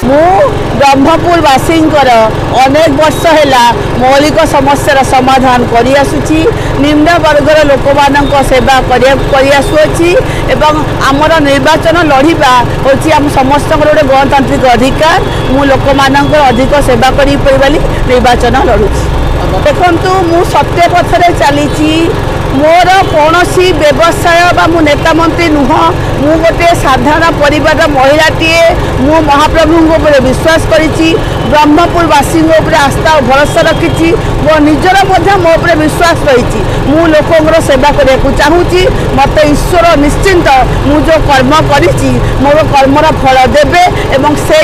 मु ब्रह्मपुरवासी अनेक वर्ष है मौलिक समस्यार समाधान कर निम्न वर्गर लोक मान सेवा करसी एवं आमर निर्वाचन लड़वा हूँ आम समस्त गोटे गणतांत्रिक अधिकार मु लोक मान अधिक सेवा कर निर्वाचन लड़ुची देखु मु सत्य पथरे चली मोर कौन व्यवसाय बा मु नेता मंत्री नुह मु गोटे साधारण परिवार महिलाटीए मु महाप्रभु विश्वास करी ब्रह्मपुरवासी आस्था और भरोसा रखी मो निजर मो विश्वास रही मु लोक सेवा करने को चाहूँगी मत ईश्वर निश्चिंत मु जो कर्म करी मोर कर्मर फल देवे एवं से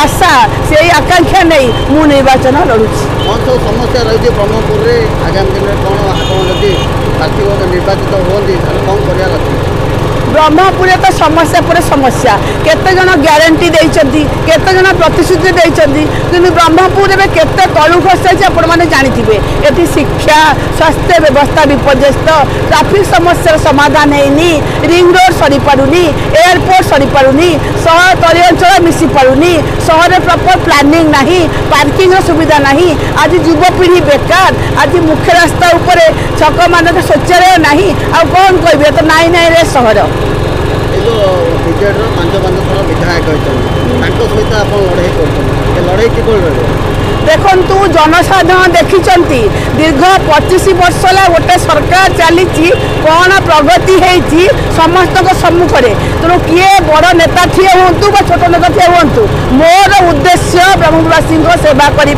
आशा से आकांक्षा नहीं मु निर्वाचन लड़ुची समस्या रही ब्रह्मपुर में आगामी दिन में कौन आप निर्वाचित होती कौन कर ब्रह्मपुर तो समस्या पर समस्या केते जन ग्यारंटी देइचंती केते जन प्रतिश्रुति देइचंती किंतु ब्रह्मपुर में केते तलु खसाई आपण माने जानिथिबे एठी शिक्षा स्वास्थ्य व्यवस्था विपर्यस्त ट्रैफिक समस्या समाधान हेनी रिंग रोड सरी पारुनी एयरपोर्ट सरी पारुनी शहर तली अंचल मिसी पारुनी शहर प्रॉपर प्लानिंग नहीं पार्किंग सुविधा नहीं आज युवपीढ़ी बेकार आज मुख्य रास्ता ऊपर छक मान शौचालय नहीं आ कौन कहबे तो नाई नाई रे शहर विजेडर 5-5 विधायक सहित आप लड़ाई कर लड़ाई कि देखु जनसाधारण देखी दीर्घ 25 वर्ष गोटे सरकार चली कौन प्रगति होती समस्त सम्मुखें तेणु किए बड़ नेता ठिए हूँ छोट नेता ठिए हूँ मोर उद्देश्य ब्रह्मपुरवासी सेवा करें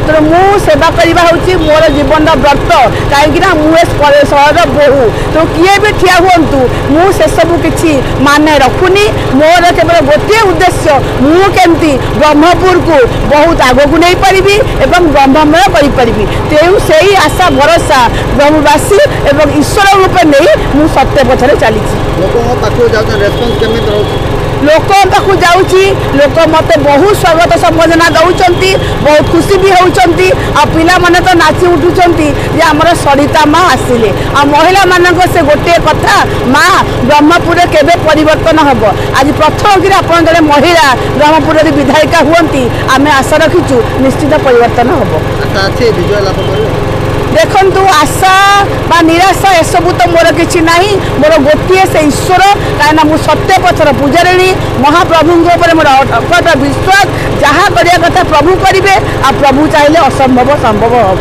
तेणु मु सेवा करवा हूँ मोर जीवन व्रत कहीं मुझे सहर बोहू तेणु किए भी ठिया हूँ मुझे सबू कि माने रखुनी मोर केवल गोटे उद्देश्य मुझे ब्रह्मपुर को बहुत आगक नहीं पारि एवं ब्रह्ममय करी तेणु से ही आशा भरोसा ब्रह्मवासी एवं ईश्वर रूप नहीं मु सत्य पछरे चली लोक पाखु जाऊँगी लोक मत बहुत स्वागत संबोधना दौरान बहुत खुशी भी होती आ पिला माने तो नाची उठुंट जे आमर सरिता माँ आसिले आ महिला मानक से गोटे कथा माँ ब्रह्मपुर केबे परिवर्तन हम आज प्रथम कि आप जड़े महिला ब्रह्मपुर विधायिका हुंती आम आशा रखीचु निश्चित परिवर्तन हम देखु आशा बा निराशा एसबू तो मोर कि मोर गोटे से ईश्वर कहीं मुझ सत्य पथर पूजारिणी महाप्रभु मोर अकट विश्वास जहाँ करने कथा प्रभु करेंगे आ प्रभु चाहिए असंभव संभव हम।